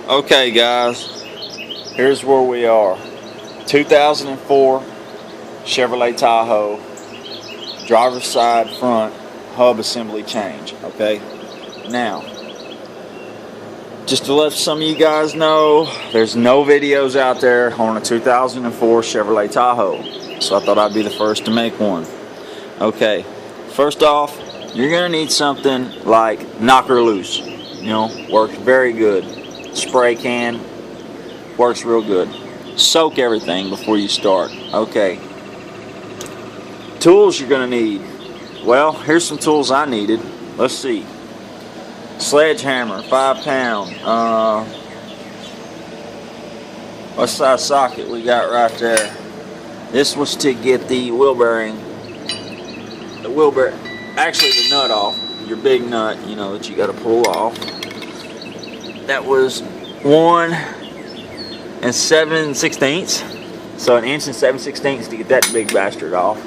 Okay guys, here's where we are. 2004 Chevrolet Tahoe, driver's side front hub assembly change. Okay, now just to let some of you guys know, there's no videos out there on a 2004 Chevrolet Tahoe, so I thought I'd be the first to make one. Okay, first off, you're gonna need something like knocker loose. You know, works very good. Spray can works real good. Soak everything before you start. Okay, tools you're gonna need. Well, here's some tools I needed. Let's see. Sledgehammer, 5 pound. What size socket we got right there? This was to get the wheel bearing, actually the nut off, your big nut, you know, that you got to pull off. That was 1 7/16, so 1 7/16 inches to get that big bastard off.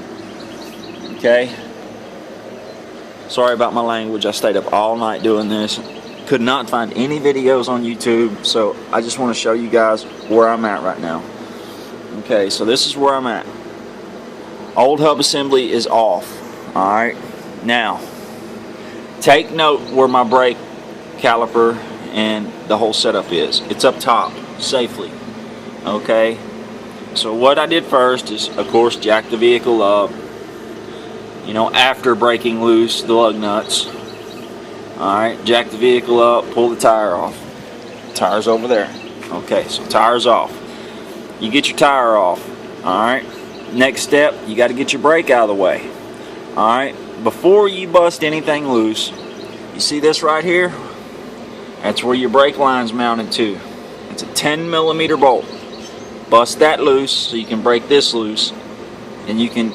Okay. Sorry about my language. I stayed up all night doing this. Could not find any videos on YouTube, so I just want to show you guys where I'm at right now. Okay, so this is where I'm at. Old hub assembly is off. Alright, now take note where my brake caliper and the whole setup is. It's up top, safely. Okay, so what I did first is, of course, jack the vehicle up. You know, after breaking loose the lug nuts. Alright, jack the vehicle up, pull the tire off. Tire's over there. Okay, so tire's off. You get your tire off. Alright, next step, you got to get your brake out of the way. Alright, before you bust anything loose, you see this right here? That's where your brake line's mounted to. It's a 10mm bolt. Bust that loose so you can break this loose, and you can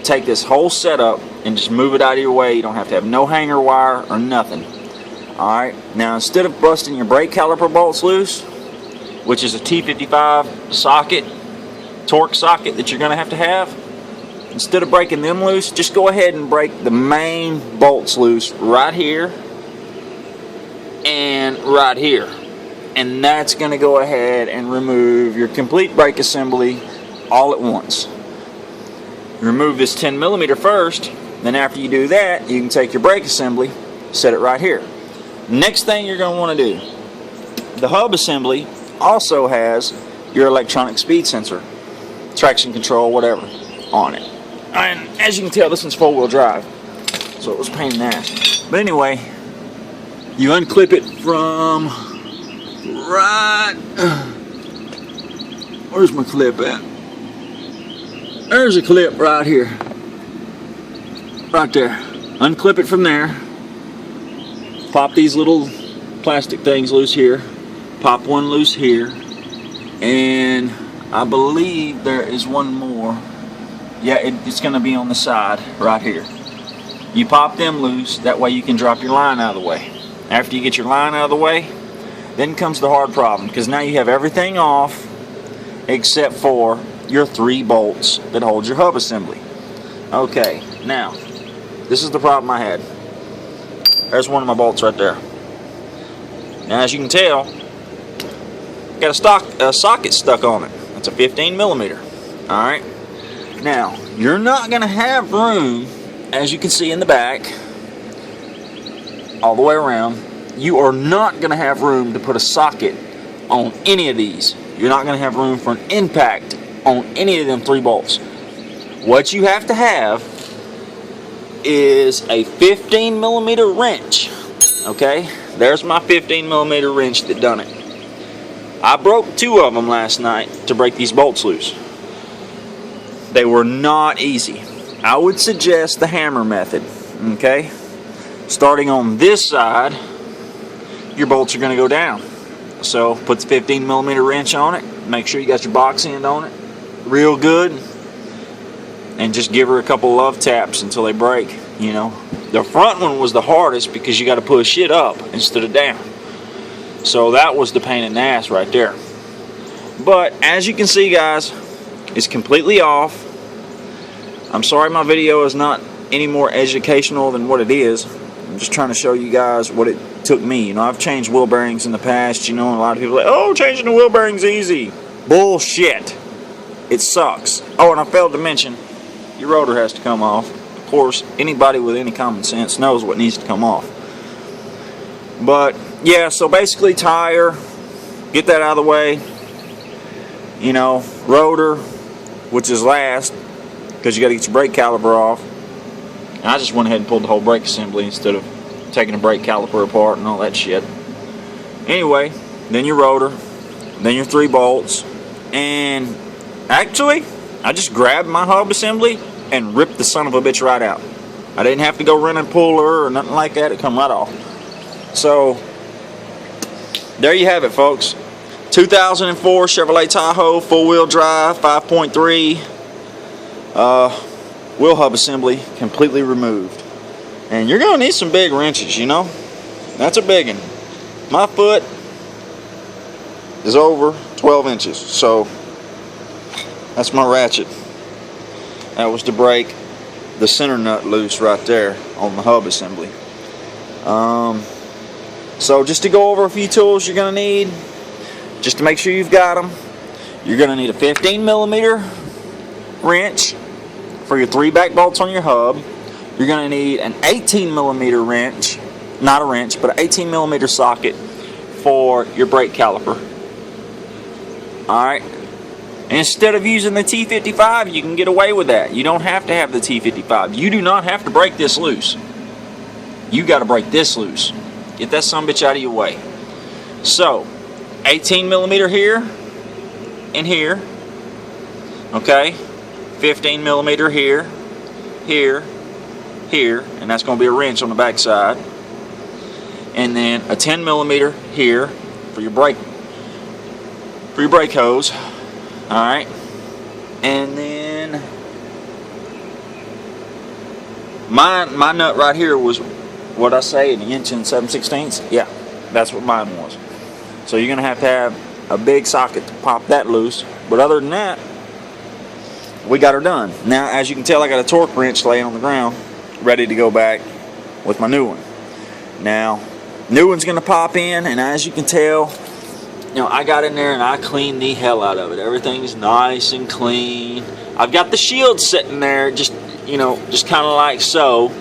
take this whole setup and just move it out of your way. You don't have to have no hanger wire or nothing. Alright, now instead of busting your brake caliper bolts loose, which is a T55 socket, torque socket that you're going to have, instead of breaking them loose, just go ahead and break the main bolts loose right here and right here. And that's going to go ahead and remove your complete brake assembly all at once. Remove this 10mm first, then after you do that, you can take your brake assembly, set it right here. Next thing you're going to want to do, the hub assembly also has your electronic speed sensor, traction control, whatever, on it. And as you can tell, this one's 4-wheel drive, so it was a pain in the ass. But anyway, you unclip it from right, where's my clip at? There's a clip right here, right there. Unclip it from there, pop these little plastic things loose here, pop one loose here, and I believe there is one more. Yeah, it's going to be on the side right here. You pop them loose, that way you can drop your line out of the way. After you get your line out of the way, then comes the hard problem, because now you have everything off except for your 3 bolts that hold your hub assembly. Okay, now this is the problem I had. There's one of my bolts right there. Now, as you can tell, got a socket stuck on it. It's a 15mm. Alright, now you're not going to have room, as you can see in the back, all the way around. You are not going to have room to put a socket on any of these. You're not going to have room for an impact on any of them 3 bolts. What you have to have is a 15mm wrench. Okay, there's my 15mm wrench that done it. I broke 2 of them last night to break these bolts loose. They were not easy. I would suggest the hammer method. Okay, starting on this side, your bolts are going to go down. So put the 15mm wrench on it. Make sure you got your box end on it real good, and just give her a couple love taps until they break. You know, the front one was the hardest because you got to push it up instead of down. So that was the pain in the ass right there. But as you can see, guys, it's completely off. I'm sorry my video is not any more educational than what it is. I'm just trying to show you guys what it took me. You know, I've changed wheel bearings in the past, you know, and a lot of people are like, oh, changing the wheel bearing's easy. Bullshit. It sucks. Oh, and I failed to mention, your rotor has to come off. Of course, anybody with any common sense knows what needs to come off. But, yeah, so basically tire, get that out of the way. You know, rotor, which is last, because you got to get your brake caliper off. And I just went ahead and pulled the whole brake assembly instead of taking the brake caliper apart and all that shit. Anyway, then your rotor, then your 3 bolts, and actually, I just grabbed my hub assembly and ripped the son of a bitch right out. I didn't have to go run and pull her or nothing like that. It come right off. So, there you have it, folks. 2004 Chevrolet Tahoe, 4-wheel drive, 5.3, wheel hub assembly completely removed. And you're going to need some big wrenches, you know. That's a big one. My foot is over 12 inches, so that's my ratchet. That was to break the center nut loose right there on the hub assembly. So just to go over a few tools you're going to need, just to make sure you've got them. You're going to need a 15mm wrench for your 3 back bolts on your hub. You're going to need an 18mm wrench, not a wrench, but an 18mm socket for your brake caliper. Alright. Instead of using the T55, you can get away with that. You don't have to have the T55. You do not have to break this loose. You got to break this loose. Get that sumbitch out of your way. So, 18mm here and here. Okay. 15mm here, here, here, and that's going to be a wrench on the back side. And then a 10mm here for your brake hose. Alright. And then my nut right here was, what I say, an 1 7/16". Yeah, that's what mine was. So you're going to have a big socket to pop that loose. But other than that, we got her done. Now, as you can tell, I got a torque wrench laying on the ground, ready to go back with my new one. Now, new one's going to pop in, and as you can tell, you know, I got in there and I cleaned the hell out of it. Everything's nice and clean. I've got the shield sitting there, just, you know, just kind of like so,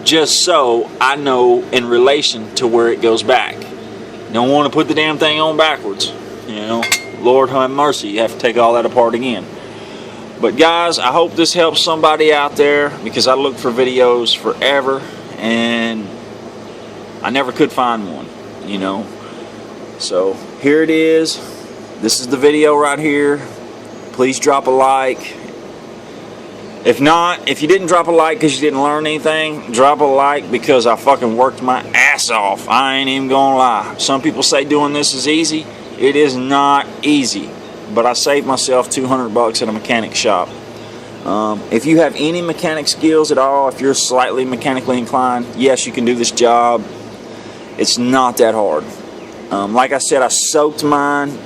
just so I know in relation to where it goes back. Don't want to put the damn thing on backwards. You know, Lord have mercy, you have to take all that apart again. But guys, I hope this helps somebody out there, because I looked for videos forever and I never could find one, you know. So here it is. This is the video right here. Please drop a like. If not, if you didn't drop a like because you didn't learn anything, drop a like because I fucking worked my ass off. I ain't even gonna lie. Some people say doing this is easy. It is not easy. But I saved myself $200 at a mechanic shop. If you have any mechanic skills at all, if you're slightly mechanically inclined, yes, you can do this job. It's not that hard. Like I said, I soaked mine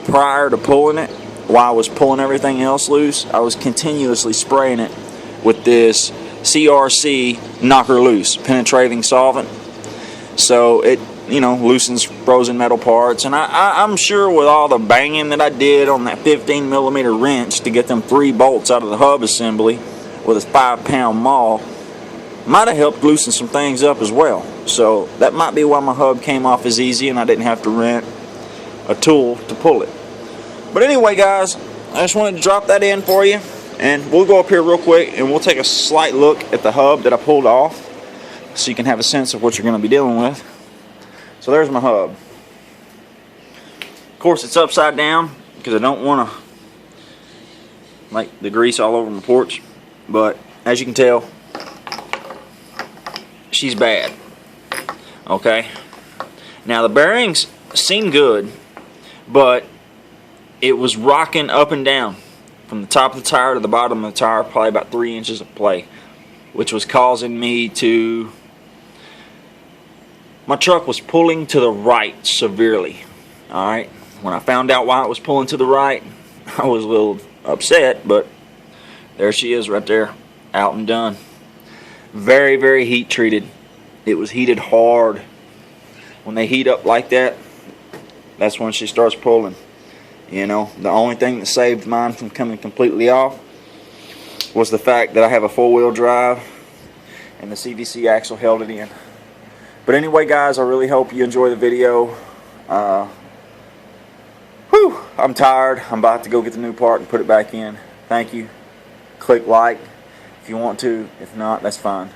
prior to pulling it. While I was pulling everything else loose, I was continuously spraying it with this CRC knocker loose penetrating solvent. So it, you know, loosens frozen metal parts. And I'm sure with all the banging that I did on that 15mm wrench to get them 3 bolts out of the hub assembly with a 5-pound maul, might have helped loosen some things up as well. So that might be why my hub came off as easy and I didn't have to rent a tool to pull it. But anyway, guys, I just wanted to drop that in for you, and we'll go up here real quick and we'll take a slight look at the hub that I pulled off so you can have a sense of what you're going to be dealing with. So there's my hub. Of course, it's upside down because I don't want to like the grease all over my porch, but as you can tell, she's bad. Okay, now the bearings seem good, but it was rocking up and down from the top of the tire to the bottom of the tire, probably about 3 inches of play, which was causing me to, my truck was pulling to the right severely. Alright, when I found out why it was pulling to the right, I was a little upset, but there she is right there, out and done. Very, very heat treated. It was heated hard when they heat up like that, that's when she starts pulling. You know, the only thing that saved mine from coming completely off was the fact that I have a 4-wheel drive and the CVC axle held it in. But anyway, guys, I really hope you enjoy the video. I'm tired. I'm about to go get the new part and put it back in. Thank you. Click like if you want to. If not, that's fine.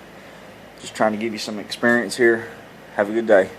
Just trying to give you some experience here. Have a good day.